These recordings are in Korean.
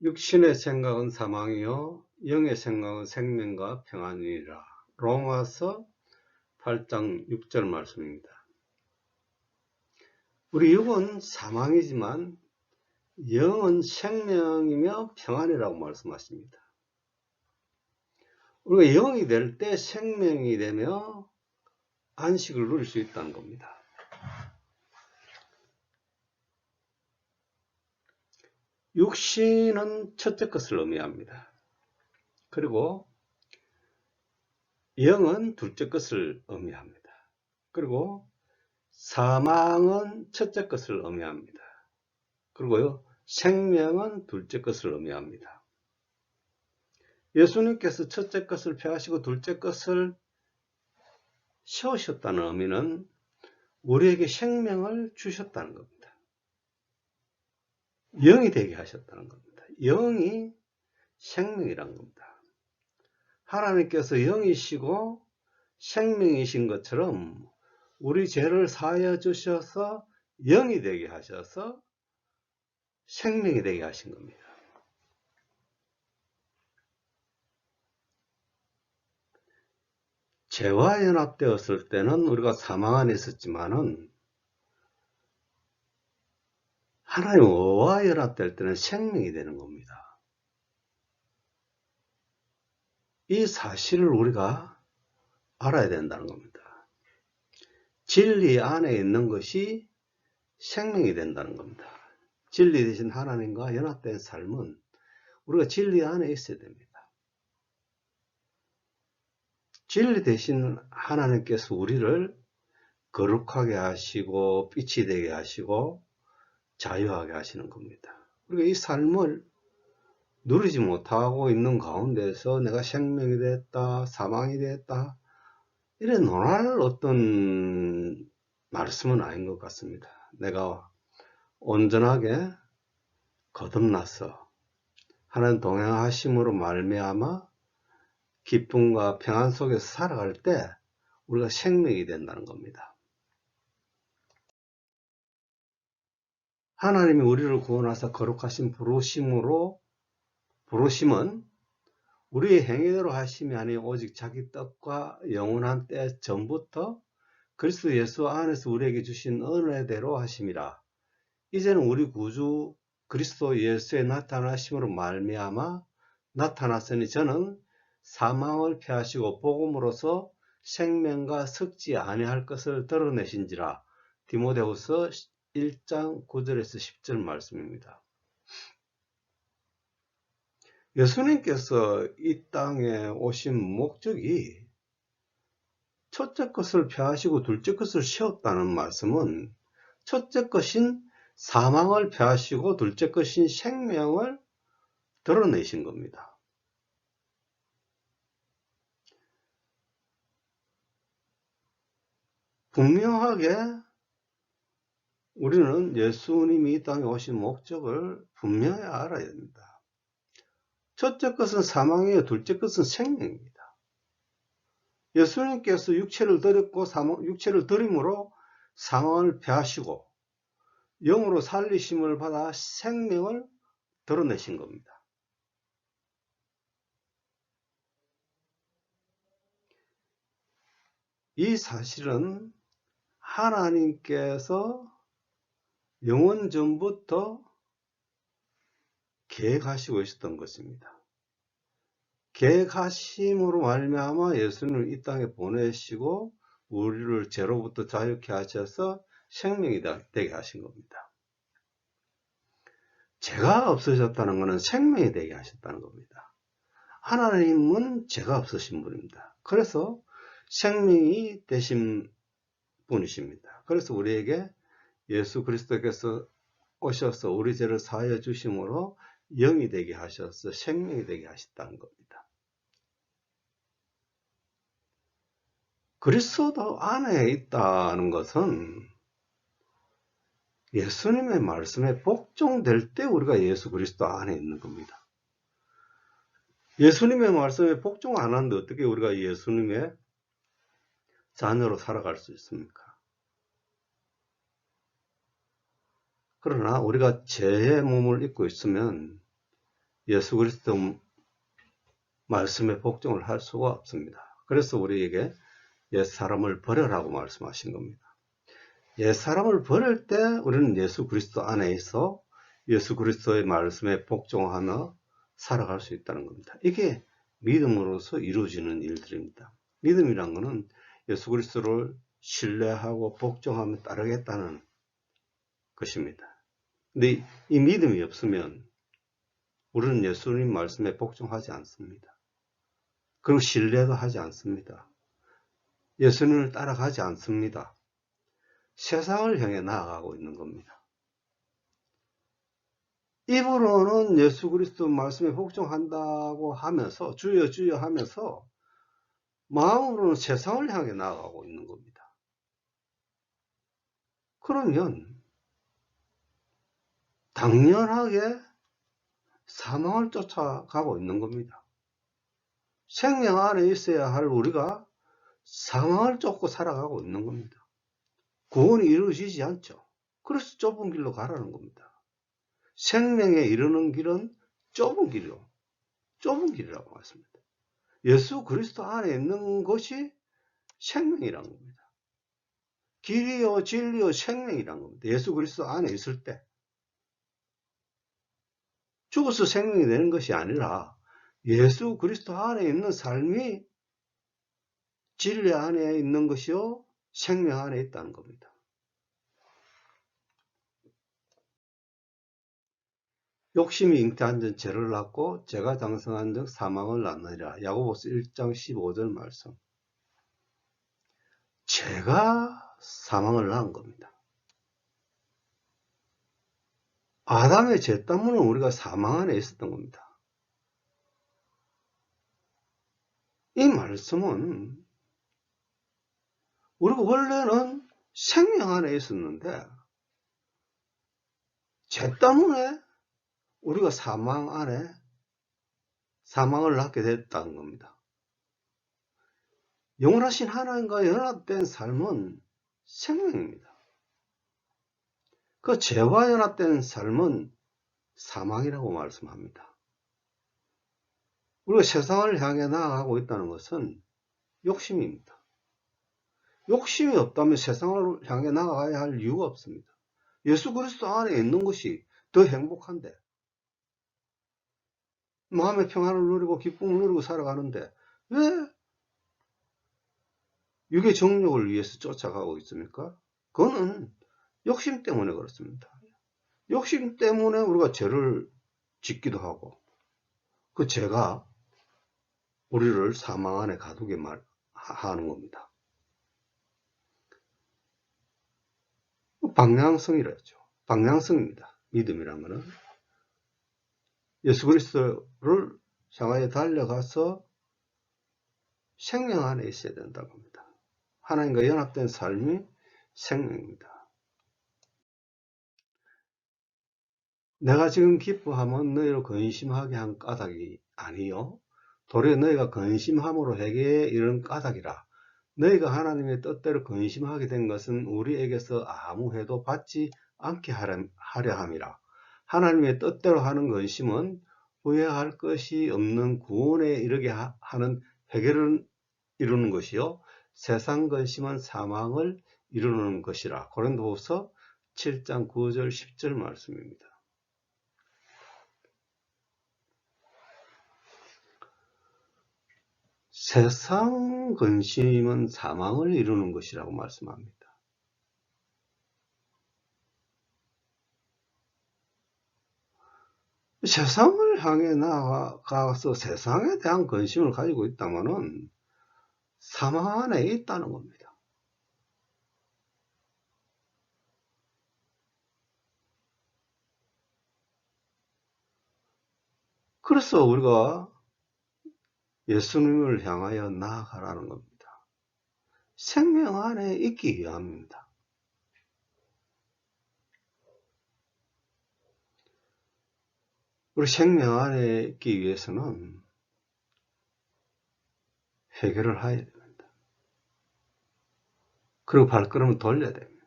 육신의 생각은 사망이요 영의 생각은 생명과 평안이니라. 로마서 8장 6절 말씀입니다. 우리 육은 사망이지만 영은 생명이며 평안이라고 말씀하십니다. 우리가 영이 될 때 생명이 되며 안식을 누릴 수 있다는 겁니다. 육신은 첫째 것을 의미합니다. 그리고 영은 둘째 것을 의미합니다. 그리고 사망은 첫째 것을 의미합니다. 그리고요, 생명은 둘째 것을 의미합니다. 예수님께서 첫째 것을 폐하시고 둘째 것을 세우셨다는 의미는 우리에게 생명을 주셨다는 겁니다. 영이 되게 하셨다는 겁니다. 영이 생명이란 겁니다. 하나님께서 영이시고 생명이신 것처럼 우리 죄를 사하여 주셔서 영이 되게 하셔서 생명이 되게 하신 겁니다. 죄와 연합되었을 때는 우리가 사망 안에 있었지만은 하나님과 연합될 때는 생명이 되는 겁니다. 이 사실을 우리가 알아야 된다는 겁니다. 진리 안에 있는 것이 생명이 된다는 겁니다. 진리 대신 하나님과 연합된 삶은 우리가 진리 안에 있어야 됩니다. 진리 대신 하나님께서 우리를 거룩하게 하시고 빛이 되게 하시고 자유하게 하시는 겁니다. 우리가 이 삶을 누리지 못하고 있는 가운데서 내가 생명이 됐다, 사망이 됐다, 이래 논할 어떤 말씀은 아닌 것 같습니다. 내가 온전하게 거듭나서 하나님 동행하심으로 말미암아 기쁨과 평안 속에서 살아갈 때 우리가 생명이 된다는 겁니다. 하나님이 우리를 구원하사 거룩하신 부르심은 우리의 행위대로 하심이 아니요 오직 자기 뜻과 영원한 때 전부터 그리스도 예수 안에서 우리에게 주신 은혜대로 하심이라. 이제는 우리 구주 그리스도 예수의 나타나심으로 말미암아 나타났으니 저는 사망을 패하시고 복음으로서 생명과 섞지 아니할 것을 드러내신지라. 디모데후서 1장 9절에서 10절 말씀입니다. 예수님께서 이 땅에 오신 목적이 첫째 것을 폐하시고 둘째 것을 세웠다는 말씀은 첫째 것인 사망을 폐하시고 둘째 것인 생명을 드러내신 겁니다. 분명하게 우리는 예수님이 이 땅에 오신 목적을 분명히 알아야 됩니다. 첫째 것은 사망이에요. 둘째 것은 생명입니다. 예수님께서 육체를 드렸고 육체를 드림으로 사망을 패하시고 영으로 살리심을 받아 생명을 드러내신 겁니다. 이 사실은 하나님께서 영원 전부터 계획하시고 있었던 것입니다. 계획하심으로 말미암아 예수님을 이 땅에 보내시고 우리를 죄로부터 자유케 하셔서 생명이 되게 하신 겁니다. 죄가 없어졌다는 것은 생명이 되게 하셨다는 겁니다. 하나님은 죄가 없으신 분입니다. 그래서 생명이 되신 분이십니다. 그래서 우리에게 예수 그리스도께서 오셔서 우리 죄를 사하여 주심으로 영이 되게 하셔서 생명이 되게 하셨다는 겁니다. 그리스도 안에 있다는 것은 예수님의 말씀에 복종될 때 우리가 예수 그리스도 안에 있는 겁니다. 예수님의 말씀에 복종 안 하는데 어떻게 우리가 예수님의 자녀로 살아갈 수 있습니까? 그러나 우리가 죄의 몸을 입고 있으면 예수 그리스도 말씀에 복종을 할 수가 없습니다. 그래서 우리에게 옛사람을 버려라고 말씀하신 겁니다. 옛사람을 버릴 때 우리는 예수 그리스도 안에 있어 예수 그리스도의 말씀에 복종하며 살아갈 수 있다는 겁니다. 이게 믿음으로서 이루어지는 일들입니다. 믿음이란 것은 예수 그리스도를 신뢰하고 복종하며 따르겠다는 것입니다. 근데 이 믿음이 없으면 우리는 예수님 말씀에 복종하지 않습니다. 그리고 신뢰도 하지 않습니다. 예수님을 따라가지 않습니다. 세상을 향해 나아가고 있는 겁니다. 입으로는 예수 그리스도 말씀에 복종한다고 하면서 주여 주여 하면서 마음으로는 세상을 향해 나아가고 있는 겁니다. 그러면 당연하게 사망을 쫓아가고 있는 겁니다. 생명 안에 있어야 할 우리가 사망을 쫓고 살아가고 있는 겁니다. 구원이 이루어지지 않죠. 그래서 좁은 길로 가라는 겁니다. 생명에 이르는 길은 좁은 길이라고 말씀합니다. 예수 그리스도 안에 있는 것이 생명이란 겁니다. 길이요 진리요 생명이란 겁니다. 예수 그리스도 안에 있을 때 죽어서 생명이 되는 것이 아니라 예수 그리스도 안에 있는 삶이 진리 안에 있는 것이요 생명 안에 있다는 겁니다. 욕심이 잉태한 전 죄를 낳고 죄가 장성한 즉 사망을 낳느니라. 야고보서 1장 15절 말씀. 죄가 사망을 낳은 겁니다. 아담의 죄 때문에 우리가 사망 안에 있었던 겁니다. 이 말씀은 우리가 원래는 생명 안에 있었는데 죄 때문에 우리가 사망 안에 사망을 낳게 됐다는 겁니다. 영원하신 하나님과 연합된 삶은 생명입니다. 그 죄와 연합된 삶은 사망이라고 말씀합니다. 우리가 세상을 향해 나아가고 있다는 것은 욕심입니다. 욕심이 없다면 세상을 향해 나아가야 할 이유가 없습니다. 예수 그리스도 안에 있는 것이 더 행복한데 마음의 평안을 누리고 기쁨을 누리고 살아가는데 왜 육의 정욕을 위해서 쫓아가고 있습니까? 그거는 욕심 때문에 그렇습니다. 욕심 때문에 우리가 죄를 짓기도 하고 그 죄가 우리를 사망 안에 가두게 하는 겁니다. 방향성이라죠. 방향성입니다. 믿음이란 것은 예수 그리스도를 향하여 달려가서 생명 안에 있어야 된다고 합니다. 하나님과 연합된 삶이 생명입니다. 내가 지금 기뻐하면 너희를 근심하게 한 까닭이 아니요 도리어 너희가 근심함으로 회개에 이른 까닭이라. 너희가 하나님의 뜻대로 근심하게 된 것은 우리에게서 아무 해도 받지 않게 하려 함이라. 하나님의 뜻대로 하는 근심은 후회할 것이 없는 구원에 이르게 하는 회개를 이루는 것이요 세상 근심은 사망을 이루는 것이라. 고린도후서 7장 9절 10절 말씀입니다. 세상 근심은 사망을 이루는 것이라고 말씀합니다. 세상을 향해 나아가서 세상에 대한 근심을 가지고 있다면 사망 안에 있다는 겁니다. 그래서 우리가 예수님을 향하여 나아가라는 겁니다. 생명 안에 있기 위함입니다. 우리 생명 안에 있기 위해서는 회개를 해야 됩니다. 그리고 발걸음을 돌려야 됩니다.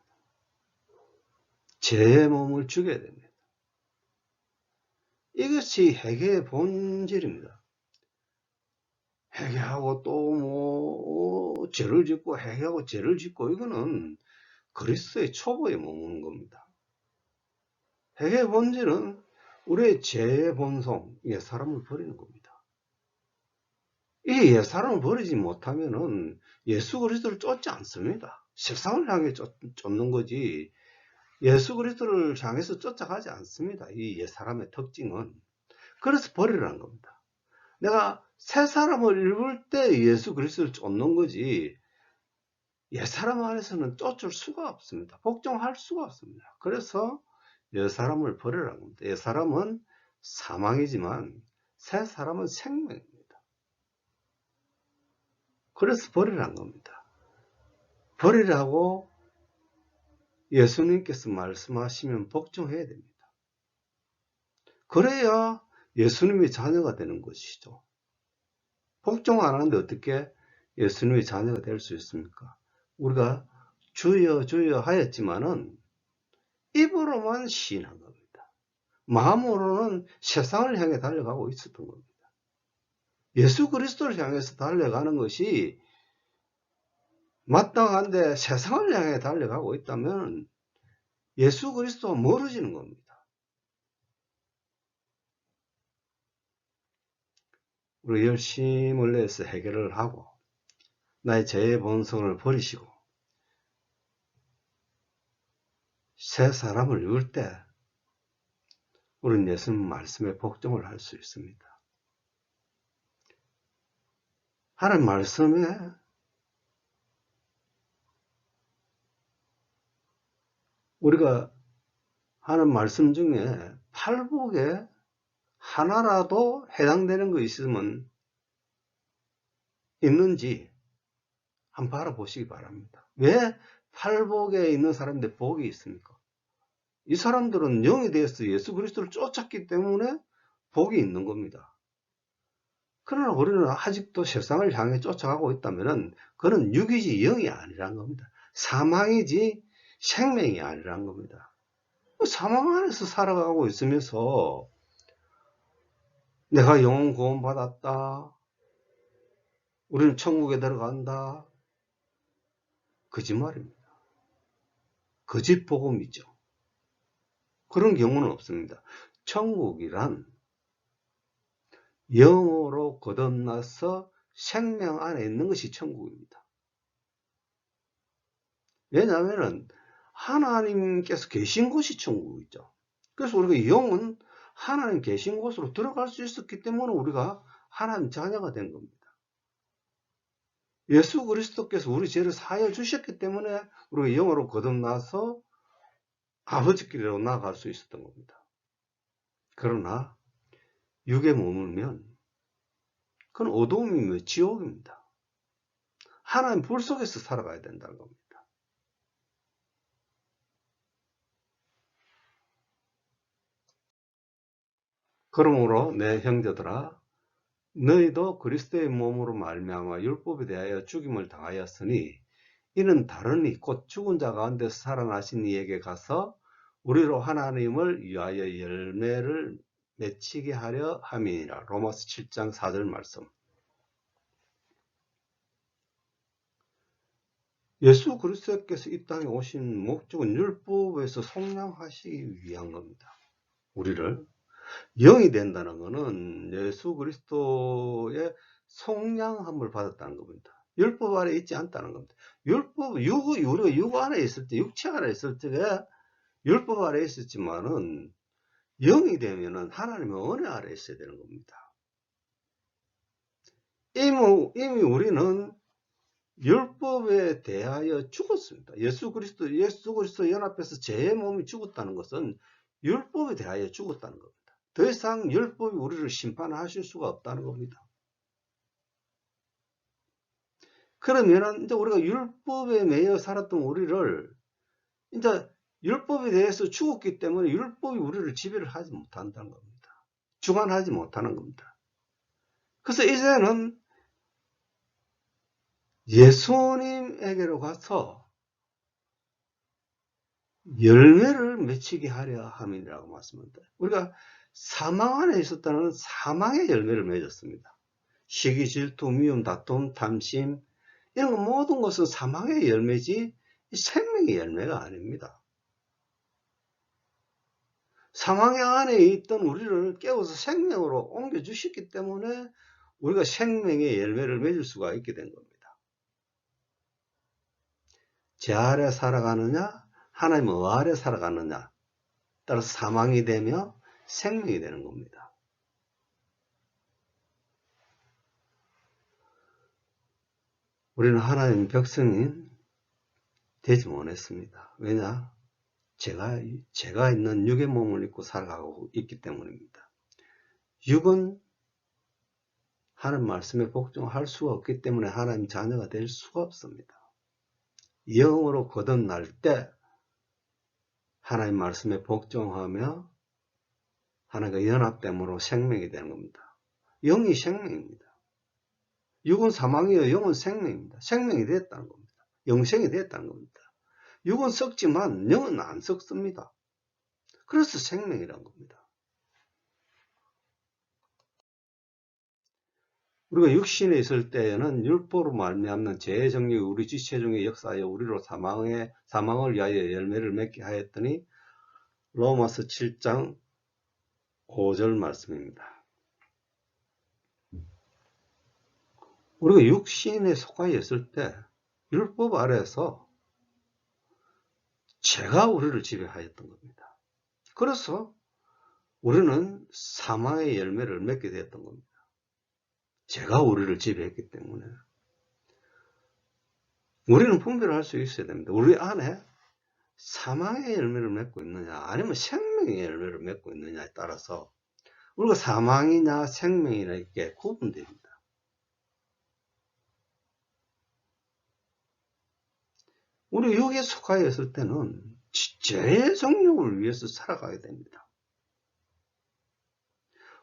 죄의 몸을 죽여야 됩니다. 이것이 회개의 본질입니다. 회개하고 또 죄를 짓고 회개하고 죄를 짓고 이거는 그리스도의 초보에 머무는 겁니다. 회개의 본질은 우리의 죄의 본성, 옛사람을 버리는 겁니다. 이 옛사람을 버리지 못하면은 예수 그리스도를 쫓지 않습니다. 세상을 향해 쫓는 거지 예수 그리스도를 향해서 쫓아가지 않습니다. 이 옛사람의 특징은. 그래서 버리라는 겁니다. 내가 새 사람을 입을 때 예수 그리스도를 쫓는 거지 옛사람 안에서는 쫓을 수가 없습니다. 복종할 수가 없습니다. 그래서 옛사람을 버리라는 겁니다. 옛사람은 사망이지만 새 사람은 생명입니다. 그래서 버리라는 겁니다. 버리라고 예수님께서 말씀하시면 복종해야 됩니다. 그래야 예수님의 자녀가 되는 것이죠. 복종 안 하는데 어떻게 예수님의 자녀가 될 수 있습니까? 우리가 주여 주여 하였지만은 입으로만 시인한 겁니다. 마음으로는 세상을 향해 달려가고 있었던 겁니다. 예수 그리스도를 향해서 달려가는 것이 마땅한데 세상을 향해 달려가고 있다면 예수 그리스도와 멀어지는 겁니다. 우리 열심을 내서 해결을 하고 나의 죄의 본성을 버리시고 새 사람을 이룰 때 우리는 예수님 말씀에 복종을 할 수 있습니다. 하나님 말씀에 우리가 하는 말씀 중에 팔복에 하나라도 해당되는 거 있으면 있는지 한번 바라보시기 바랍니다. 왜 팔복에 있는 사람들 복이 있습니까? 이 사람들은 영이 되어서 예수 그리스도를 쫓았기 때문에 복이 있는 겁니다. 그러나 우리는 아직도 세상을 향해 쫓아가고 있다면 그는 육이지 영이 아니라는 겁니다. 사망이지 생명이 아니라는 겁니다. 사망 안에서 살아가고 있으면서 내가 영혼 구원 받았다. 우리는 천국에 들어간다. 거짓말입니다. 거짓 복음이죠. 그런 경우는 없습니다. 천국이란 영으로 거듭나서 생명 안에 있는 것이 천국입니다. 왜냐하면 하나님께서 계신 곳이 천국이죠. 그래서 우리가 영은 하나님 계신 곳으로 들어갈 수 있었기 때문에 우리가 하나님 자녀가 된 겁니다. 예수 그리스도께서 우리 죄를 사하여 주셨기 때문에 우리가 영으로 거듭나서 아버지께로 나아갈 수 있었던 겁니다. 그러나 육에 머물면 그건 어두움이며 지옥입니다. 하나님 불 속에서 살아가야 된다는 겁니다. 그러므로 내 형제들아 너희도 그리스도의 몸으로 말미암아 율법에 대하여 죽임을 당하였으니 이는 다른 이 곧 죽은 자 가운데서 살아나신 이에게 가서 우리로 하나님을 위하여 열매를 맺히게 하려 함이니라. 로마서 7장 4절 말씀. 예수 그리스도께서 이 땅에 오신 목적은 율법에서 속량하시기 위한 겁니다. 우리를 영이 된다는 것은 예수 그리스도의 속량함을 받았다는 겁니다. 율법 아래 있지 않다는 겁니다. 율법, 우리가 육 안에 있을 때, 육체 안에 있을 때 율법 아래 있었지만은 영이 되면은 하나님의 은혜 아래 있어야 되는 겁니다. 이미 우리는 율법에 대하여 죽었습니다. 예수 그리스도 연합해서 제 몸이 죽었다는 것은 율법에 대하여 죽었다는 겁니다. 더 이상 율법이 우리를 심판하실 수가 없다는 겁니다. 그러면 이제 우리가 율법에 매여 살았던 우리를 이제 율법에 대해서 죽었기 때문에 율법이 우리를 지배를 하지 못한다는 겁니다. 주관하지 못하는 겁니다. 그래서 이제는 예수님에게로 가서 열매를 맺히게 하려 함이라고 말씀합니다. 우리가 사망 안에 있었다는 사망의 열매를 맺었습니다. 시기, 질투, 미움, 다툼, 탐심, 이런 모든 것은 사망의 열매지 생명의 열매가 아닙니다. 사망의 안에 있던 우리를 깨워서 생명으로 옮겨주셨기 때문에 우리가 생명의 열매를 맺을 수가 있게 된 겁니다. 제 아래 살아가느냐, 하나님 아래 살아가느냐, 따라서 사망이 되며 생명이 되는 겁니다. 우리는 하나님 백성이 되지 못했습니다. 왜냐? 제가 있는 육의 몸을 입고 살아가고 있기 때문입니다. 육은 하나님 말씀에 복종할 수가 없기 때문에 하나님 자녀가 될 수가 없습니다. 영으로 거듭날 때 하나님 말씀에 복종하며 하나님과 연합됨으로 생명이 되는 겁니다. 영이 생명입니다. 육은 사망이요, 영은 생명입니다. 생명이 됐다는 겁니다. 영생이 됐다는 겁니다. 육은 썩지만 영은 안 썩습니다. 그래서 생명이란 겁니다. 우리가 육신에 있을 때에는 율법으로 말미암는 죄의 정력이 우리 지체 중에 역사하여 우리로 사망을 위하여 열매를 맺게 하였더니 로마서 7장 5절 말씀입니다. 우리가 육신에 속하여 있을 때 율법 아래에서 죄가 우리를 지배하였던 겁니다. 그래서 우리는 사망의 열매를 맺게 되었던 겁니다. 죄가 우리를 지배했기 때문에 우리는 분별할 수 있어야 됩니다. 우리 안에 사망의 열매를 맺고 있느냐 아니면 생명의 열매를 맺고 있느냐에 따라서 우리가 사망이냐 생명이냐 이렇게 구분됩니다. 우리 육에 속하여 있을 때는 죄의 정욕을 위해서 살아가야 됩니다.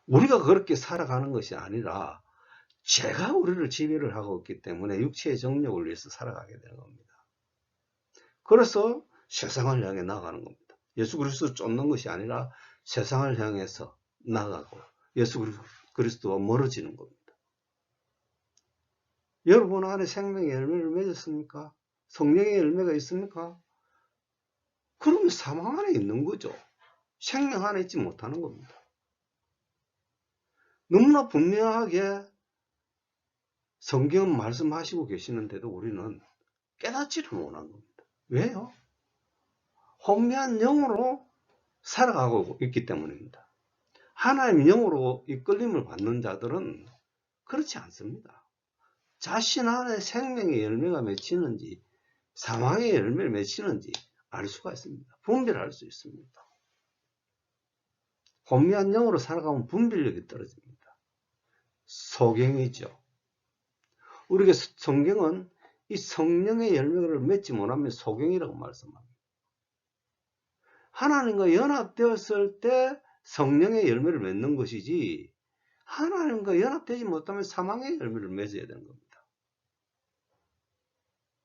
우리가 그렇게 살아가는 것이 아니라 죄가 우리를 지배를 하고 있기 때문에 육체의 정욕을 위해서 살아가게 되는 겁니다. 그래서 세상을 향해 나가는 겁니다. 예수 그리스도를 쫓는 것이 아니라 세상을 향해서 나가고 예수 그리스도와 멀어지는 겁니다. 여러분 안에 생명의 열매를 맺었습니까? 성령의 열매가 있습니까? 그러면 사망 안에 있는 거죠. 생명 안에 있지 못하는 겁니다. 너무나 분명하게 성경은 말씀하시고 계시는데도 우리는 깨닫지를 못한 겁니다. 왜요? 혼미한 영으로 살아가고 있기 때문입니다. 하나님 영으로 이끌림을 받는 자들은 그렇지 않습니다. 자신 안에 생명의 열매가 맺히는지 사망의 열매를 맺히는지 알 수가 있습니다. 분별할 수 있습니다. 혼미한 영으로 살아가면 분별력이 떨어집니다. 소경이죠. 우리가 성경은 이 성령의 열매를 맺지 못하면 소경이라고 말씀합니다. 하나님과 연합되었을 때 성령의 열매를 맺는 것이지 하나님과 연합되지 못하면 사망의 열매를 맺어야 되는 겁니다.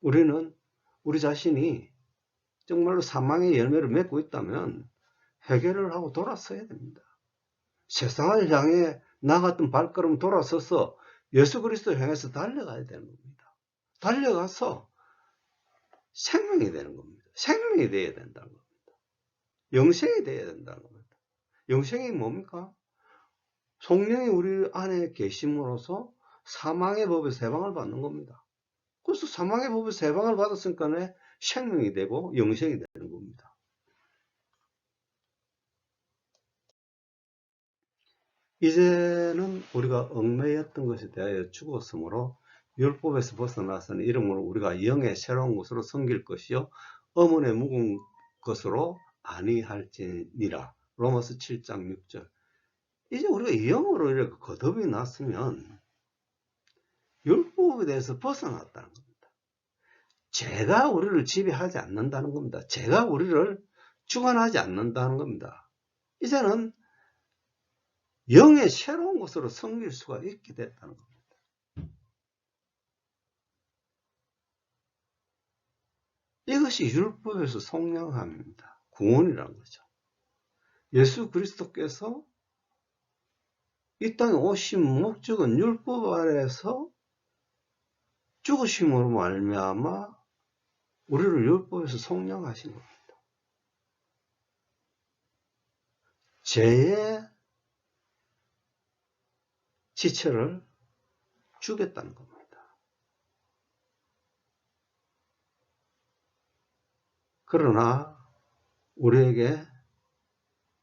우리는 우리 자신이 정말로 사망의 열매를 맺고 있다면 회개를 하고 돌아서야 됩니다. 세상을 향해 나갔던 발걸음 돌아서서 예수 그리스도 향해서 달려가야 되는 겁니다. 달려가서 생명이 되는 겁니다. 생명이 되어야 된다는 겁니다. 영생이 되어야 된다는 겁니다. 영생이 뭡니까? 성령이 우리 안에 계심으로써 사망의 법에서 해방을 받는 겁니다. 그래서 사망의 법에서 해방을 받았으니까 생명이 되고 영생이 되는 겁니다. 이제는 우리가 얽매였던 것에 대하여 죽었으므로 율법에서 벗어나서는 이름으로 우리가 영의 새로운 것으로 섬길 것이요 어문의 묵은 것으로 아니할지니라. 로마서 7장 6절. 이제 우리가 영으로 이렇게 거듭이 났으면 율법에 대해서 벗어났다는 겁니다. 죄가 우리를 지배하지 않는다는 겁니다. 죄가 우리를 주관하지 않는다는 겁니다. 이제는 영의 새로운 것으로 섬길 수가 있게 됐다는 겁니다. 이것이 율법에서 속량함입니다. 구원이라는 거죠. 예수 그리스도께서 이 땅에 오신 목적은 율법 아래에서 죽으심으로 말미암아 우리를 율법에서 속량하신 겁니다. 죄의 지체를 주겠다는 겁니다. 그러나 우리에게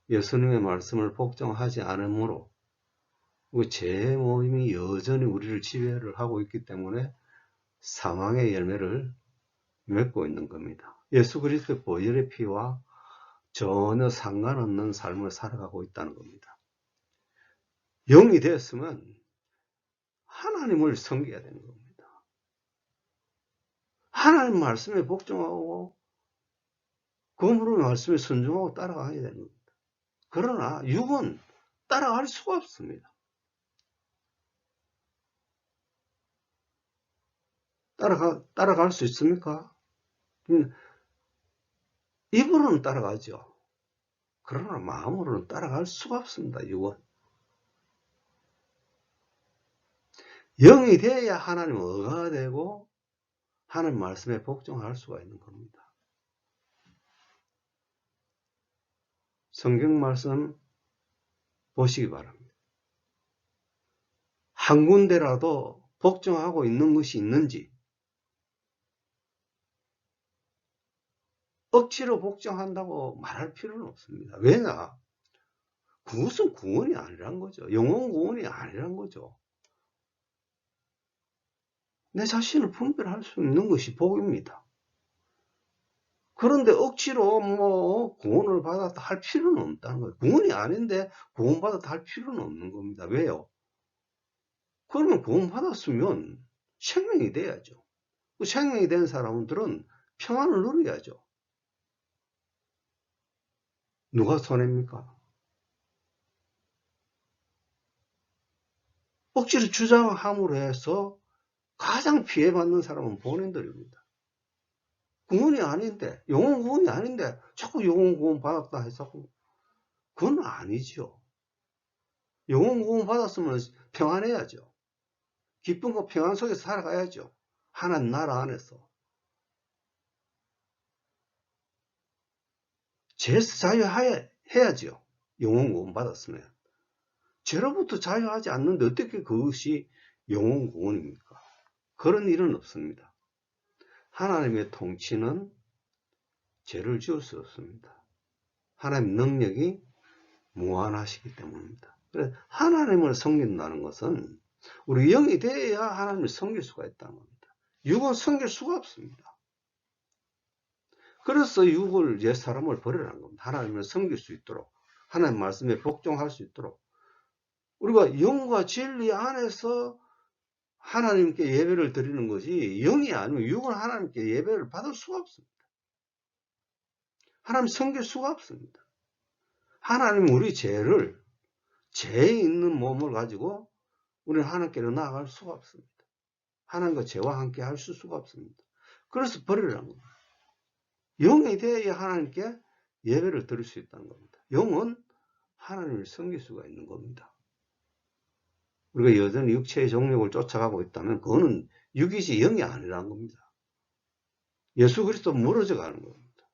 예수님의 말씀을 복종하지 않으므로 죄의 모임이 여전히 우리를 지배를 하고 있기 때문에 사망의 열매를 맺고 있는 겁니다. 예수 그리스도의 보혈의 피와 전혀 상관없는 삶을 살아가고 있다는 겁니다. 영이 되었으면 하나님을 섬겨야 되는 겁니다. 하나님 말씀에 복종하고 그분의 말씀에 순종하고 따라가야 되는 겁니다. 그러나 육은 따라갈 수가 없습니다. 따라갈 수 있습니까? 입으로는 따라가죠. 그러나 마음으로는 따라갈 수가 없습니다. 육은. 영이 되어야 하나님 의가 되고 하나님 말씀에 복종할 수가 있는 겁니다. 성경 말씀 보시기 바랍니다. 한 군데라도 복종하고 있는 것이 있는지, 억지로 복종한다고 말할 필요는 없습니다. 왜냐? 그것은 구원이 아니란 거죠. 영혼 구원이 아니란 거죠. 내 자신을 분별할 수 있는 것이 복입니다. 그런데 억지로 구원을 받았다 할 필요는 없다는 거예요. 구원이 아닌데 구원받았다 할 필요는 없는 겁니다. 왜요? 그러면 구원받았으면 생명이 돼야죠. 그 생명이 된 사람들은 평안을 누려야죠. 누가 손해입니까? 억지로 주장함으로 해서 가장 피해받는 사람은 본인들입니다. 구원이 아닌데, 영혼 구원이 아닌데 자꾸 영혼 구원 받았다 해서 그건 아니죠. 영혼 구원 받았으면 평안해야죠. 기쁨과 평안 속에서 살아가야죠. 하나님 나라 안에서. 죄에서 자유해야죠. 영혼 구원 받았으면. 죄로부터 자유하지 않는데 어떻게 그것이 영혼 구원입니까? 그런 일은 없습니다. 하나님의 통치는 죄를 지을 수 없습니다. 하나님 능력이 무한하시기 때문입니다. 그래서 하나님을 섬긴다는 것은 우리 영이 되어야 하나님을 섬길 수가 있다는 겁니다. 육은 섬길 수가 없습니다. 그래서 육을 옛 사람을 버리라는 겁니다. 하나님을 섬길 수 있도록, 하나님 말씀에 복종할 수 있도록 우리가 영과 진리 안에서 하나님께 예배를 드리는 것이 영이 아니면 육은 하나님께 예배를 받을 수가 없습니다. 하나님 섬길 수가 없습니다. 하나님은 우리 죄에 있는 몸을 가지고 우리는 하나님께로 나아갈 수가 없습니다. 하나님과 죄와 함께 할 수가 없습니다. 그래서 버리라는 겁니다. 영이 되어야 하나님께 예배를 드릴 수 있다는 겁니다. 영은 하나님을 섬길 수가 있는 겁니다. 우리가 여전히 육체의 정욕을 쫓아가고 있다면 그거는 육이지 영이 아니라는 겁니다. 예수 그리스도 멀어져 가는 겁니다.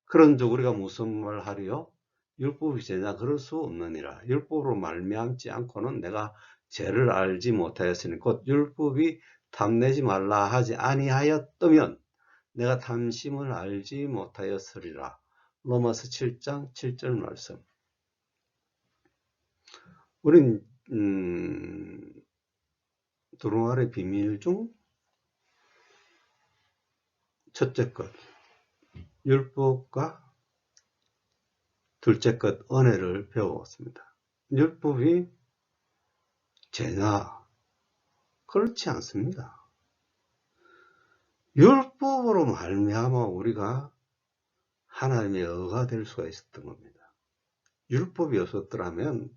그런즉 우리가 무슨 말 하리요? 율법이 죄냐? 그럴 수 없느니라. 율법으로 말미암지 않고는 내가 죄를 알지 못하였으니 곧 율법이 탐내지 말라 하지 아니하였다면 내가 탐심을 알지 못하였으리라. 로마서 7장 7절 말씀. 우린 두루마리 비밀 중 첫째 것 율법과 둘째 것 은혜를 배워왔습니다. 율법이 죄냐? 그렇지 않습니다. 율법으로 말미암아 우리가 하나님의 의가 될 수가 있었던 겁니다. 율법이 없었더라면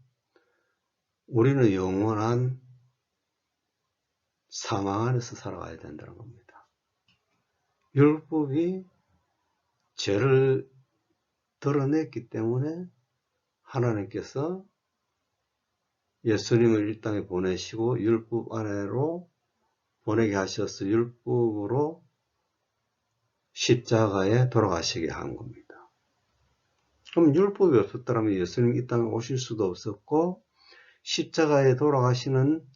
우리는 영원한 사망 안에서 살아가야 된다는 겁니다. 율법이 죄를 드러냈기 때문에 하나님께서 예수님을 이 땅에 보내시고 율법 아래로 보내게 하셔서 율법으로 십자가에 돌아가시게 한 겁니다. 그럼 율법이 없었더라면 예수님이 이 땅에 오실 수도 없었고 십자가에 돌아가시는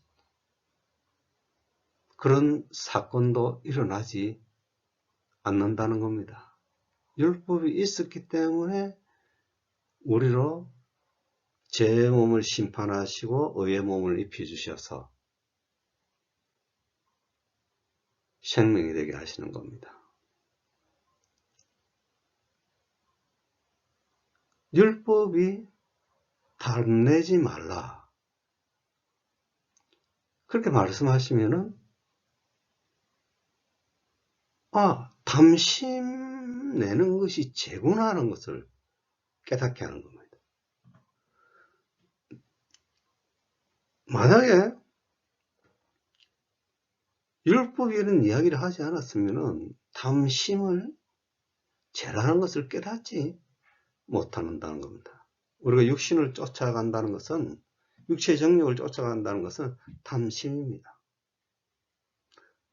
그런 사건도 일어나지 않는다는 겁니다. 율법이 있었기 때문에 우리로 죄의 몸을 심판하시고 의의 몸을 입혀주셔서 생명이 되게 하시는 겁니다. 율법이 달내지 말라. 그렇게 말씀하시면은, 담심 내는 것이 죄구나 하는 것을 깨닫게 하는 겁니다. 만약에 율법이 이런 이야기를 하지 않았으면은 담심을 죄라는 것을 깨닫지 못한다는 겁니다. 우리가 육신을 쫓아간다는 것은, 육체의 정욕을 쫓아간다는 것은 탐심입니다.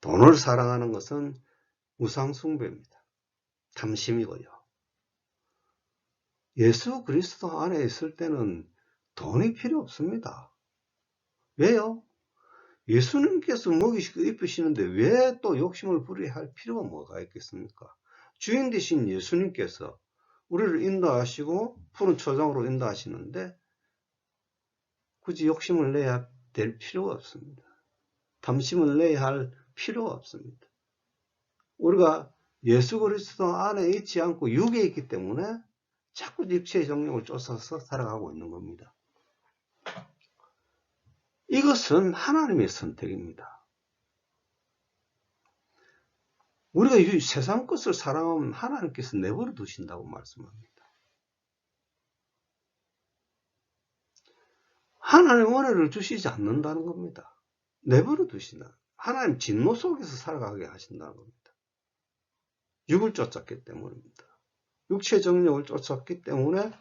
돈을 사랑하는 것은 우상숭배입니다. 탐심이고요. 예수 그리스도 안에 있을 때는 돈이 필요 없습니다. 왜요? 예수님께서 먹이시고 입으시는데 왜 또 욕심을 부리게 할 필요가 뭐가 있겠습니까? 주인 되신 예수님께서 우리를 인도하시고 푸른 초장으로 인도하시는데 굳이 욕심을 내야 될 필요가 없습니다. 탐심을 내야 할 필요가 없습니다. 우리가 예수 그리스도 안에 있지 않고 육에 있기 때문에 자꾸 육체의 정욕을 쫓아서 살아가고 있는 겁니다. 이것은 하나님의 선택입니다. 우리가 이 세상 것을 사랑하면 하나님께서 내버려 두신다고 말씀합니다. 하나님 은혜를 주시지 않는다는 겁니다. 내버려 두신다. 하나님 진노 속에서 살아가게 하신다는 겁니다. 육을 쫓았기 때문입니다. 육체 정욕을 쫓았기 때문에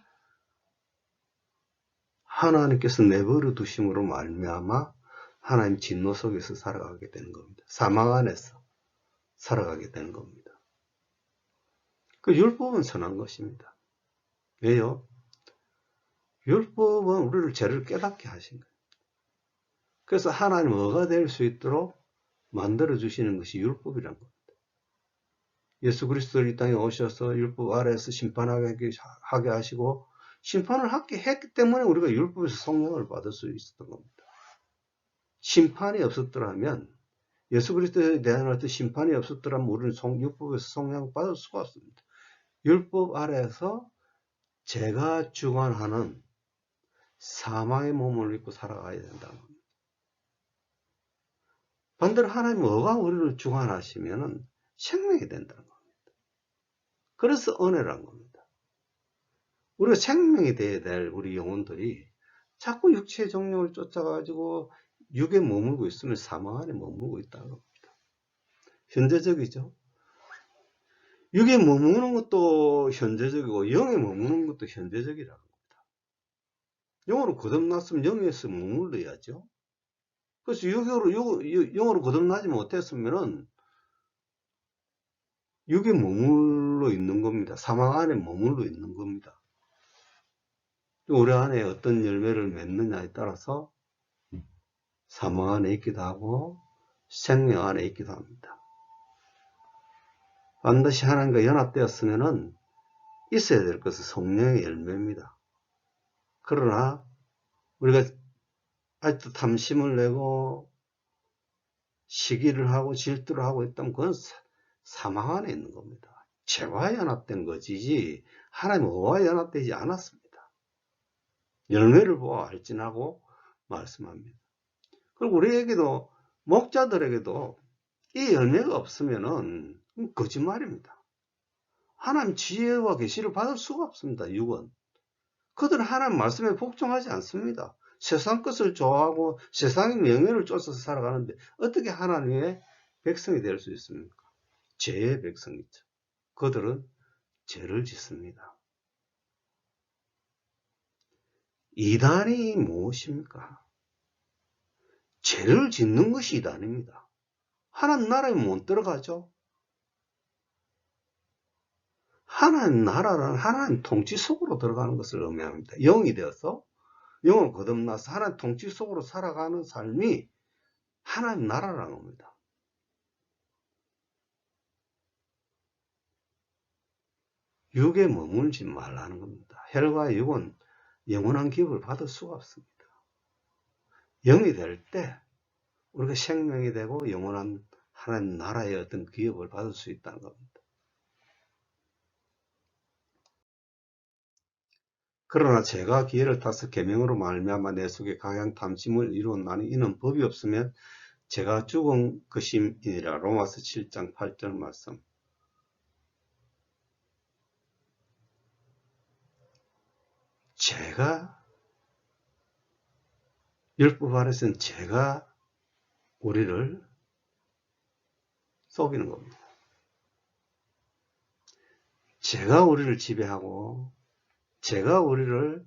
하나님께서 내버려 두심으로 말미암아 하나님 진노 속에서 살아가게 되는 겁니다. 사망 안에서 살아가게 되는 겁니다. 그 율법은 선한 것입니다. 왜요? 율법은 우리를 죄를 깨닫게 하신 거예요. 그래서 하나님 어가 될 수 있도록 만들어 주시는 것이 율법이란 겁니다. 예수 그리스도 이 땅에 오셔서 율법 아래에서 심판하게 하시고 심판을 하게 했기 때문에 우리가 율법에서 성령을 받을 수 있었던 겁니다. 심판이 없었더라면, 예수 그리스도에 대한 어떤 심판이 없었더라면 우리는 율법에서 성령을 받을 수가 없습니다. 율법 아래에서 죄가 주관하는 사망의 몸을 입고 살아가야 된다는 겁니다. 반대로 하나님 어가 우리를 주관하시면 생명이 된다는 겁니다. 그래서 은혜란 겁니다. 우리가 생명이 되어야 될 우리 영혼들이 자꾸 육체의 정욕을 쫓아가지고 육에 머물고 있으면 사망 안에 머물고 있다는 겁니다. 현재적이죠. 육에 머무는 것도 현재적이고 영에 머무는 것도 현재적이라는 겁니다. 영으로 거듭났으면 영에서 머물러야죠. 그래서 영으로 거듭나지 못했으면은 육에 머물러 있는 겁니다. 사망 안에 머물러 있는 겁니다. 우리 안에 어떤 열매를 맺느냐에 따라서 사망 안에 있기도 하고 생명 안에 있기도 합니다. 반드시 하나님과 연합되었으면 있어야 될 것은 성령의 열매입니다. 그러나 우리가 아직도 탐심을 내고 시기를 하고 질투를 하고 있다면 그건 사망 안에 있는 겁니다. 죄와 연합된 것이지 하나님과 연합되지 않았습니다. 열매를 보아 알지라고 말씀합니다. 그리고 우리에게도, 목자들에게도 이 열매가 없으면은 거짓말입니다. 하나님 지혜와 계시를 받을 수가 없습니다. 육은. 그들은 하나님 말씀에 복종하지 않습니다. 세상 것을 좋아하고 세상의 명예를 쫓아서 살아가는데 어떻게 하나님의 백성이 될 수 있습니까? 죄의 백성이죠. 그들은 죄를 짓습니다. 이단이 무엇입니까? 죄를 짓는 것이 이단입니다. 하나님 나라에 못 들어가죠. 하나님 나라는 하나님 통치 속으로 들어가는 것을 의미합니다. 영이 되어서 영을 거듭나서 하나님 통치 속으로 살아가는 삶이 하나님 나라라는 겁니다. 육에 머물지 말라는 겁니다. 혈과 육은 영원한 기업을 받을 수가 없습니다. 영이 될 때 우리가 생명이 되고 영원한 하나님 나라의 어떤 기업을 받을 수 있다는 겁니다. 그러나 제가 기회를 타서 계명으로 말미암아 내 속에 각양 탐심을 이루었나니 이는 법이 없으면 제가 죽은 것임이니라. 로마서 7장 8절 말씀. 제가 율법 아래서는 제가 우리를 속이는 겁니다. 제가 우리를 지배하고 제가 우리를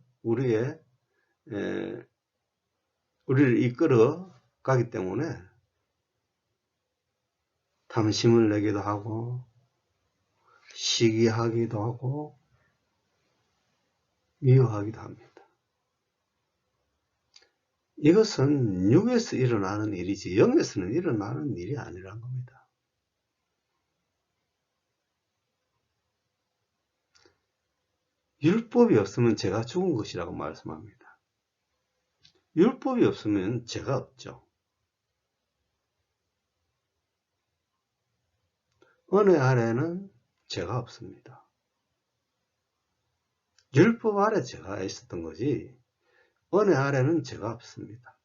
이끌어 가기 때문에 탐심을 내기도 하고 시기하기도 하고 미워하기도 합니다. 이것은 육에서 일어나는 일이지 영에서는 일어나는 일이 아니란 겁니다. 율법이 없으면 제가 죽은 것이라고 말씀합니다. 율법이 없으면 죄가 없죠. 은혜 아래는 죄가 없습니다. 율법 아래 죄가 있었던 거지 은혜 아래는 죄가 없습니다.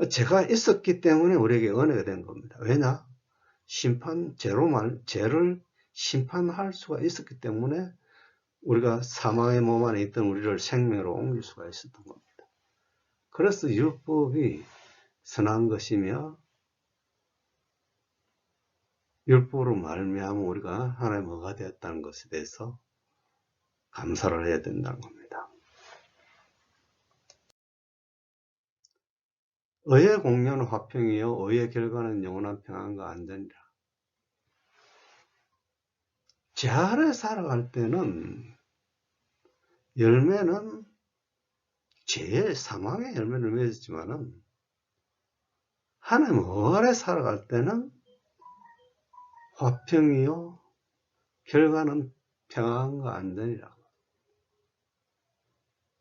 죄가 있었기 때문에 우리에게 은혜가 된 겁니다. 왜냐? 죄를 심판할 수가 있었기 때문에 우리가 사망의 몸 안에 있던 우리를 생명으로 옮길 수가 있었던 겁니다. 그래서 율법이 선한 것이며 율법으로 말미암아 우리가 하나님의 의가 되었다는 것에 대해서 감사를 해야 된다는 겁니다. 의의 공로는 화평이요 의의 결과는 영원한 평안과 안전이라. 죄 아래 살아갈 때는 열매는 죄의 사망의 열매를 맺었지만은 하나님 의 아래 살아갈 때는 화평이요 결과는 평안과 안전이라고.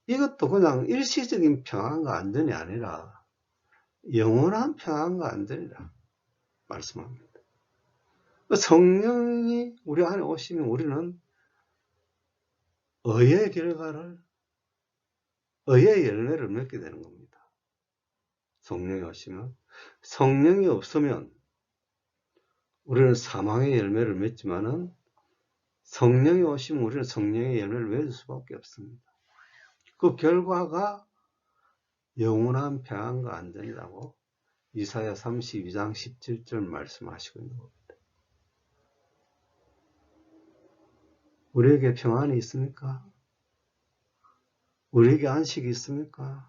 이것도 그냥 일시적인 평안과 안전이 아니라 영원한 평안과 안전이라 말씀합니다. 성령이 우리 안에 오시면 우리는 의의 결과를 의의 열매를 맺게 되는 겁니다. 성령이 오시면 성령이 없으면 우리는 사망의 열매를 맺지만은 성령이 오시면 우리는 성령의 열매를 맺을 수밖에 없습니다. 그 결과가 영원한 평안과 안전이라고 이사야 32장 17절 말씀하시고 있는 겁니다. 우리에게 평안이 있습니까? 우리에게 안식이 있습니까?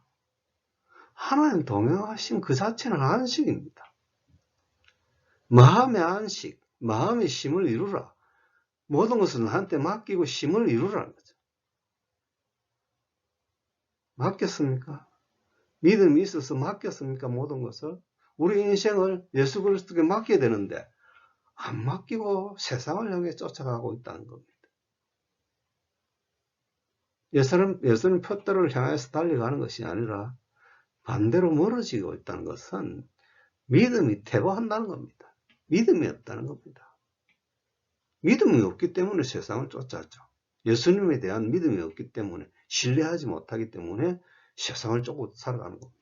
하나님 동행하심 그 자체는 안식입니다. 마음의 안식, 마음의 쉼을 이루라. 모든 것을 나한테 맡기고 쉼을 이루라는 거죠. 맡겼습니까? 믿음이 있어서 맡겼습니까? 모든 것을? 우리 인생을 예수 그리스도께 맡겨야 되는데 안 맡기고 세상을 향해 쫓아가고 있다는 겁니다. 예수는 표대를 향해서 달려가는 것이 아니라 반대로 멀어지고 있다는 것은 믿음이 퇴보한다는 겁니다. 믿음이 없다는 겁니다. 믿음이 없기 때문에 세상을 쫓았죠. 예수님에 대한 믿음이 없기 때문에 신뢰하지 못하기 때문에 세상을 쫓고 살아가는 겁니다.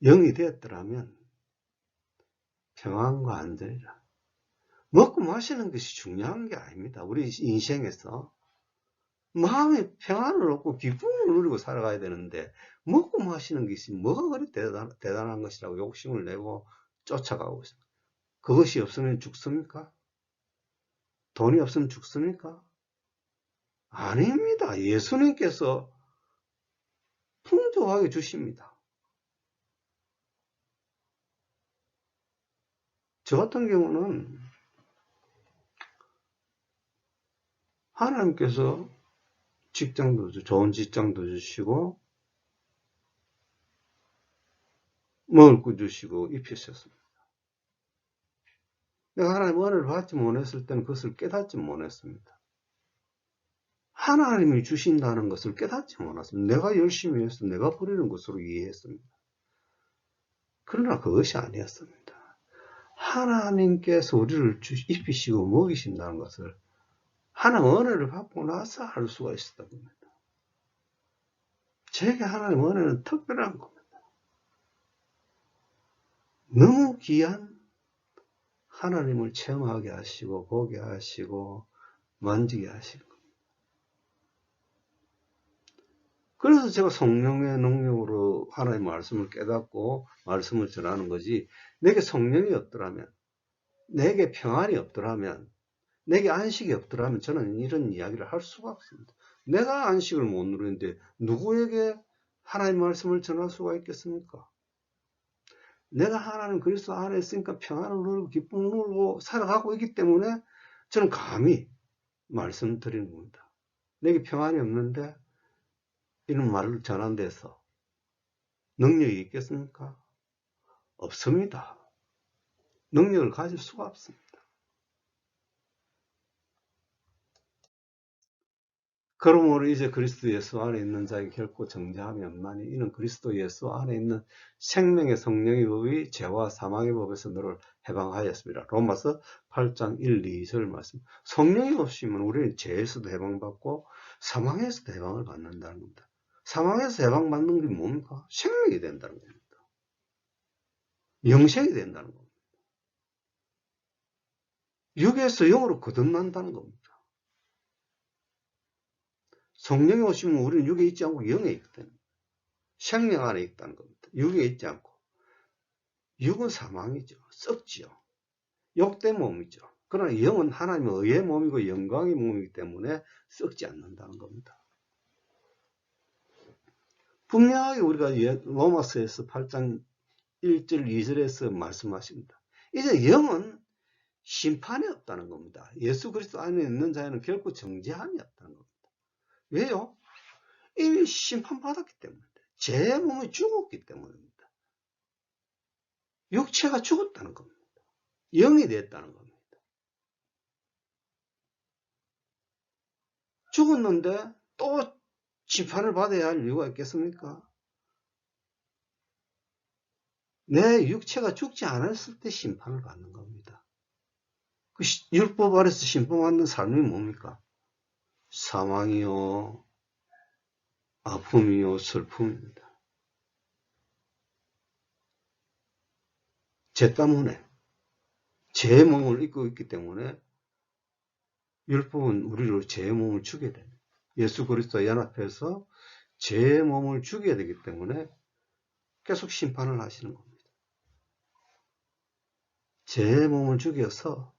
영이 되었더라면 평안과 안전이라. 먹고 마시는 것이 중요한 게 아닙니다. 우리 인생에서 마음의 평안을 얻고 기쁨을 누리고 살아가야 되는데 먹고 마시는 것이 뭐가 그리 대단한 것이라고 욕심을 내고 쫓아가고 있습니다. 그것이 없으면 죽습니까? 돈이 없으면 죽습니까? 아닙니다. 예수님께서 풍족하게 주십니다. 저 같은 경우는 하나님께서 좋은 직장도 주시고 먹을 거 주시고 입히셨습니다. 내가 하나님 은혜를 받지 못했을 때는 그것을 깨닫지 못했습니다. 하나님이 주신다는 것을 깨닫지 못했습니다. 내가 열심히 해서 내가 부리는 것으로 이해했습니다. 그러나 그것이 아니었습니다. 하나님께서 우리를 입히시고 먹이신다는 것을 하나님 은혜를 받고 나서 알 수가 있었던 겁니다. 제게 하나님 은혜는 특별한 겁니다. 너무 귀한 하나님을 체험하게 하시고 보게 하시고 만지게 하시는 겁니다. 그래서 제가 성령의 능력으로 하나님의 말씀을 깨닫고 말씀을 전하는 거지, 내게 성령이 없더라면, 내게 평안이 없더라면, 내게 안식이 없더라면 저는 이런 이야기를 할 수가 없습니다. 내가 안식을 못 누리는데 누구에게 하나님의 말씀을 전할 수가 있겠습니까? 내가 하나님 그리스도 안에 있으니까 평안을 누리고 기쁨을 누리고 살아가고 있기 때문에 저는 감히 말씀드리는 겁니다. 내게 평안이 없는데 이런 말을 전한 데서 능력이 있겠습니까? 없습니다. 능력을 가질 수가 없습니다. 그러므로 이제 그리스도 예수 안에 있는 자에게 결코 정죄함이 없나니 이는 그리스도 예수 안에 있는 생명의 성령의 법이 죄와 사망의 법에서 너를 해방하였습니다. 로마서 8장 1, 2절 말씀. 성령이 없으면 우리는 죄에서도 해방받고 사망에서도 해방을 받는다는 겁니다. 사망에서 해방받는 게 뭡니까? 생명이 된다는 겁니다. 영생이 된다는 겁니다. 육에서 영으로 거듭난다는 겁니다. 성령이 오시면 우리는 육에 있지 않고 영에 있거든요. 생명 안에 있다는 겁니다. 육에 있지 않고. 육은 사망이죠. 썩지요. 욕된 몸이죠. 그러나 영은 하나님의 의의 몸이고 영광의 몸이기 때문에 썩지 않는다는 겁니다. 분명하게 우리가 로마서에서 8장 1절 2절에서 말씀하십니다. 이제 영은 심판이 없다는 겁니다. 예수 그리스도 안에 있는 자에는 결코 정죄함이 없다는 겁니다. 왜요? 이미 심판받았기 때문에, 제 몸이 죽었기 때문입니다. 육체가 죽었다는 겁니다. 영이 됐다는 겁니다. 죽었는데 또 심판을 받아야 할 이유가 있겠습니까? 내 육체가 죽지 않았을 때 심판을 받는 겁니다. 그 율법 아래서 심판받는 삶이 뭡니까? 사망이요, 아픔이요, 슬픔입니다. 죄 때문에, 죄의 몸을 입고 있기 때문에 율법은 우리를 죄의 몸을 주게 됩니다. 예수 그리스도와 연합해서 죄의 몸을 죽여야 되기 때문에 계속 심판을 하시는 겁니다. 죄의 몸을 죽여서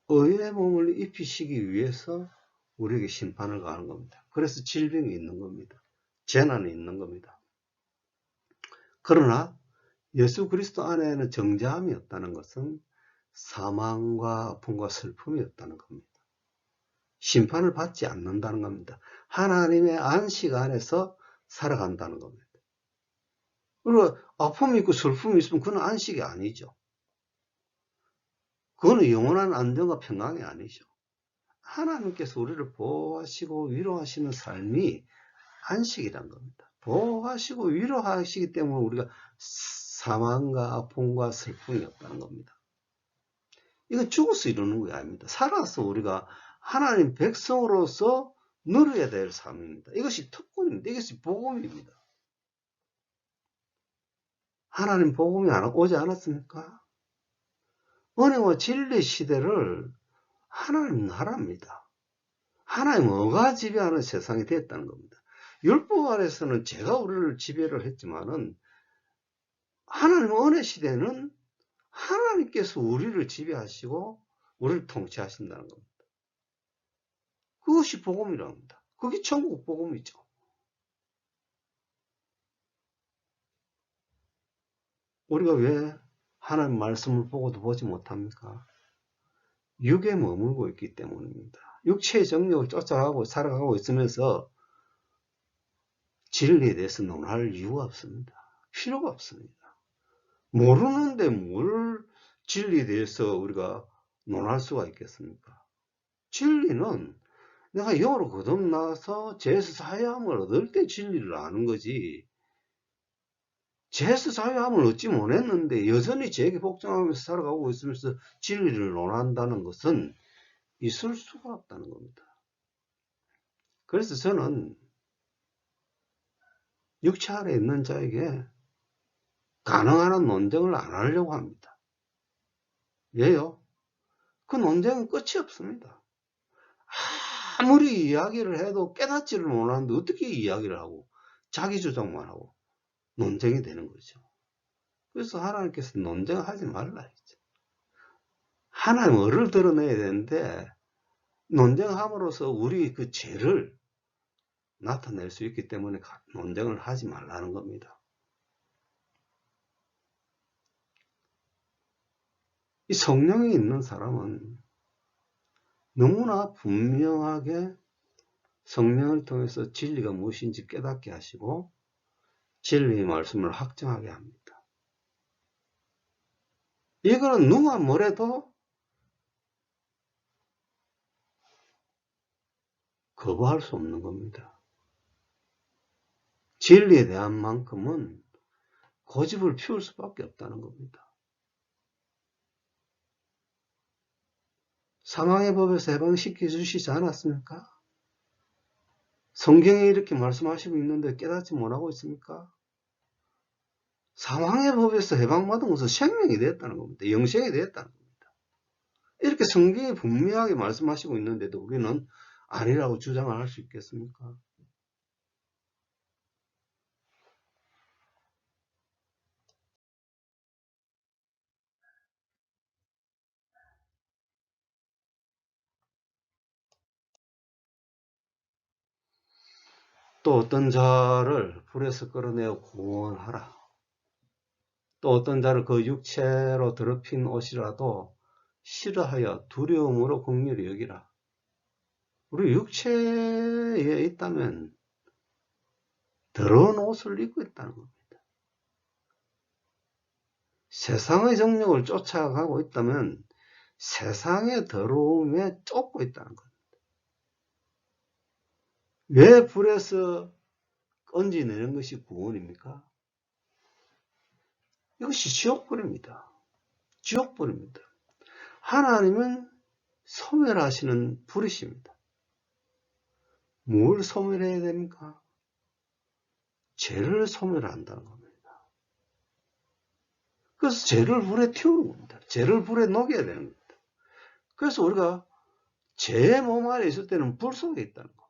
의의 몸을 입히시기 위해서 우리에게 심판을 가하는 겁니다. 그래서 질병이 있는 겁니다. 재난이 있는 겁니다. 그러나 예수 그리스도 안에는 정죄함이 없다는 것은 사망과 아픔과 슬픔이 없다는 겁니다. 심판을 받지 않는다는 겁니다. 하나님의 안식 안에서 살아간다는 겁니다. 그리고 아픔이 있고 슬픔이 있으면 그건 안식이 아니죠. 그거는 영원한 안정과 평강이 아니죠. 하나님께서 우리를 보호하시고 위로하시는 삶이 안식이란 겁니다. 보호하시고 위로하시기 때문에 우리가 사망과 아픔과 슬픔이 없다는 겁니다. 이건 죽어서 이루는 게 아닙니다. 살아서 우리가 하나님 백성으로서 누려야 될 삶입니다. 이것이 특권입니다. 이것이 복음입니다. 하나님 복음이 오지 않았습니까? 은혜와 진리 시대를 하나님 나라입니다. 하나님 의가 지배하는 세상이 됐다는 겁니다. 율법 아래서는 제가 우리를 지배를 했지만은 하나님 은혜 시대는 하나님께서 우리를 지배하시고 우리를 통치하신다는 겁니다. 그것이 복음이라고 합니다. 그게 천국 복음이죠. 우리가 왜 하나님 말씀을 보고도 보지 못합니까? 육에 머물고 있기 때문입니다. 육체의 정욕을 쫓아가고 살아가고 있으면서 진리에 대해서 논할 이유가 없습니다. 필요가 없습니다. 모르는데 뭘 진리에 대해서 우리가 논할 수가 있겠습니까? 진리는 내가 영으로 거듭나서 죄에서 사유함을 얻을 때 진리를 아는 거지, 죄에서 사유함을 얻지 못했는데 여전히 죄에게 복종하면서 살아가고 있으면서 진리를 논한다는 것은 있을 수가 없다는 겁니다. 그래서 저는 육체 아래 있는 자에게 가능한 한 논쟁을 안 하려고 합니다. 왜요? 그 논쟁은 끝이 없습니다. 아무리 이야기를 해도 깨닫지를 못하는데 어떻게 이야기를 하고 자기 주장만 하고 논쟁이 되는 거죠. 그래서 하나님께서 논쟁하지 말라 했죠. 하나님 을을 드러내야 되는데 논쟁함으로써 우리 그 죄를 나타낼 수 있기 때문에 논쟁을 하지 말라는 겁니다. 이 성령이 있는 사람은 너무나 분명하게 성령을 통해서 진리가 무엇인지 깨닫게 하시고 진리의 말씀을 확정하게 합니다. 이거는 누가 뭐래도 거부할 수 없는 겁니다. 진리에 대한 만큼은 고집을 피울 수밖에 없다는 겁니다. 사망의 법에서 해방시켜 주시지 않았습니까? 성경에 이렇게 말씀하시고 있는데 깨닫지 못하고 있습니까? 사망의 법에서 해방받은 것은 생명이 되었다는 겁니다. 영생이 되었다는 겁니다. 이렇게 성경이 분명하게 말씀하시고 있는데도 우리는 아니라고 주장을 할 수 있겠습니까? 또 어떤 자를 불에서 끌어내어 구원하라. 또 어떤 자를 그 육체로 더럽힌 옷이라도 싫어하여 두려움으로 긍휼히 여기라. 우리 육체에 있다면 더러운 옷을 입고 있다는 겁니다. 세상의 정욕을 쫓아가고 있다면 세상의 더러움에 쫓고 있다는 겁니다. 왜 불에서 건지내는 것이 구원입니까? 이것이 지옥불입니다. 지옥불입니다. 하나님은 소멸하시는 불이십니다. 뭘 소멸해야 됩니까? 죄를 소멸한다는 겁니다. 그래서 죄를 불에 튀우는 겁니다. 죄를 불에 녹여야 되는 겁니다. 그래서 우리가 죄의 몸 안에 있을 때는 불 속에 있다는 겁니다.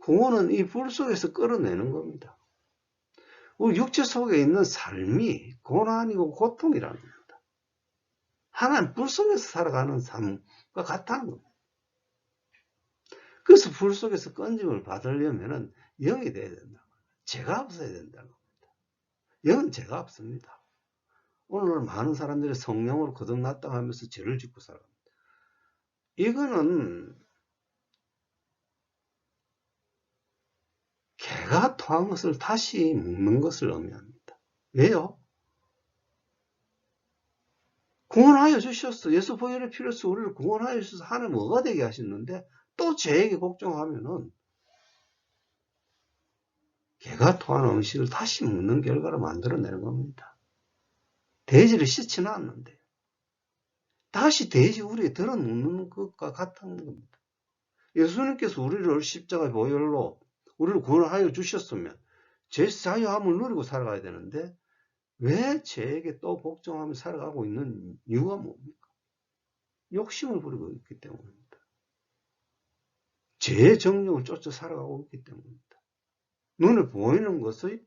구원은 이 불 속에서 끌어내는 겁니다. 우리 육체 속에 있는 삶이 고난이고 고통이라는 겁니다. 하나님 불 속에서 살아가는 삶과 같다는 겁니다. 그래서 불 속에서 건짐을 받으려면 영이 돼야 된다. 죄가 없어야 된다는 겁니다. 영은 죄가 없습니다. 오늘 많은 사람들이 성령으로 거듭났다 하면서 죄를 짓고 살아갑니다. 이거는 개가 토한 것을 다시 먹는 것을 의미합니다. 왜요? 구원하여 주셨어. 예수 보혈의 피로서 우리를 구원하여 주셔서 하나님 뭐가 되게 하셨는데 또 죄에게 복종하면은 개가 토한 음식을 다시 먹는 결과를 만들어내는 겁니다. 돼지를 씻지는 않는데 다시 돼지 우리에 들어눕는 것과 같은 겁니다. 예수님께서 우리를 십자가 보혈로 우리를 구원하여 주셨으면 죄 사유함을 누리고 살아가야 되는데 왜 죄에게 또 복종하며 살아가고 있는 이유가 뭡니까? 욕심을 부리고 있기 때문입니다. 죄의 정욕을 쫓아 살아가고 있기 때문입니다. 눈에 보이는 것의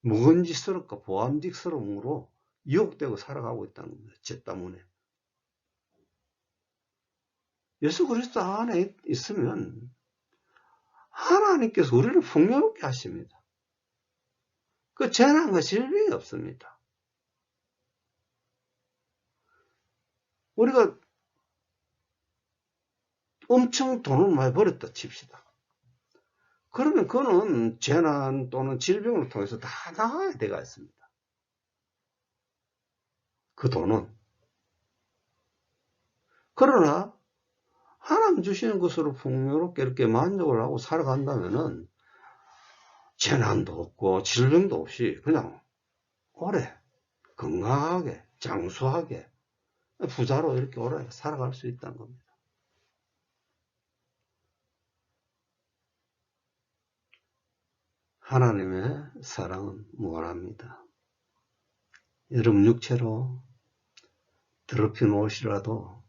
묵은지스럽고 보암직스러움으로 유혹되고 살아가고 있다는 겁니다. 죄 때문에. 예수 그리스도 안에 있으면 하나님께서 우리를 풍요롭게 하십니다. 그 재난과 질병이 없습니다. 우리가 엄청 돈을 많이 벌었다 칩시다. 그러면 그거는 재난 또는 질병을 통해서 다 나가야 되가 있습니다. 그 돈은. 그러나 하나님 주시는 것으로 풍요롭게 이렇게 만족을 하고 살아간다면은 재난도 없고 질병도 없이 그냥 오래 건강하게 장수하게 부자로 이렇게 오래 살아갈 수 있다는 겁니다. 하나님의 사랑은 무한합니다. 여러분 육체로 더럽힌 옷이라도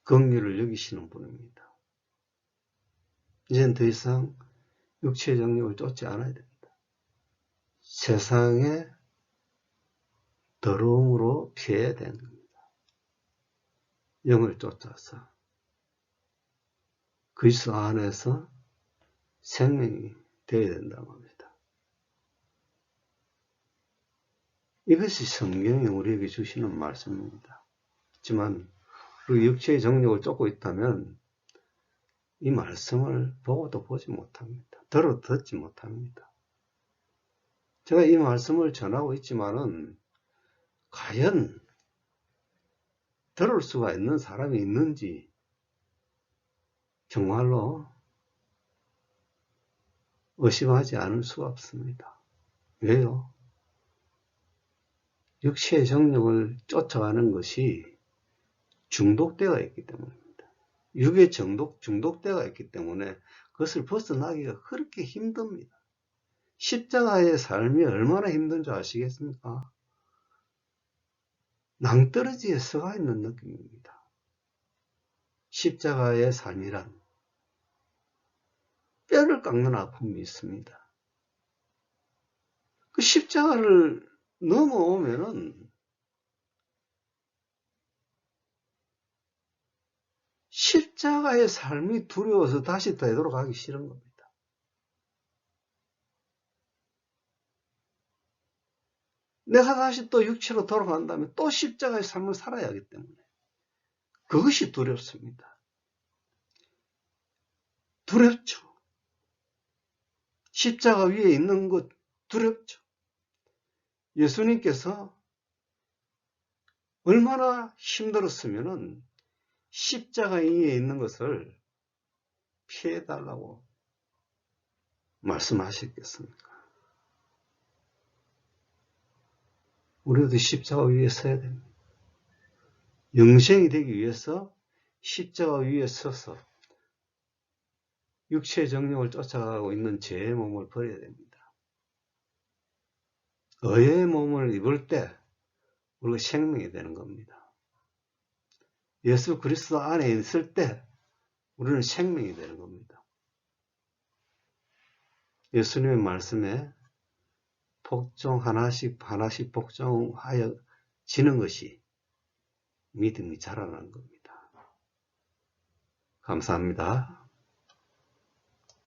긍휼을 여기시는 분입니다. 이젠 더 이상 육체의 정욕을 쫓지 않아야 됩니다. 세상의 더러움으로 피해야 되는 겁니다. 영을 쫓아서 그리스도 안에서 생명이 되어야 된다고 합니다. 이것이 성경이 우리에게 주시는 말씀입니다. 하지만 우리 육체의 정욕을 쫓고 있다면 이 말씀을 보고도 보지 못합니다. 들어도 듣지 못합니다. 제가 이 말씀을 전하고 있지만은 과연 들을 수가 있는 사람이 있는지 정말로 의심하지 않을 수가 없습니다. 왜요? 육체의 정욕을 쫓아가는 것이 중독되어 있기 때문입니다. 육의 중독되어 있기 때문에 그것을 벗어나기가 그렇게 힘듭니다. 십자가의 삶이 얼마나 힘든 줄 아시겠습니까? 낭떠러지에 서가 있는 느낌입니다. 십자가의 삶이란 뼈를 깎는 아픔이 있습니다. 그 십자가를 넘어오면은 십자가의 삶이 두려워서 다시 되돌아가기 싫은 겁니다. 내가 다시 또 육체로 돌아간다면 또 십자가의 삶을 살아야 하기 때문에 그것이 두렵습니다. 두렵죠. 십자가 위에 있는 것 두렵죠. 예수님께서 얼마나 힘들었으면은 십자가 위에 있는 것을 피해달라고 말씀하셨겠습니까? 우리도 십자가 위에 서야 됩니다. 영생이 되기 위해서 십자가 위에 서서 육체의 정욕을 쫓아가고 있는 죄의 몸을 버려야 됩니다. 의의 몸을 입을 때 우리가 생명이 되는 겁니다. 예수 그리스도 안에 있을 때 우리는 생명이 되는 겁니다. 예수님의 말씀에 복종 하나씩 복종하여 지는 것이 믿음이 자라나는 겁니다. 감사합니다.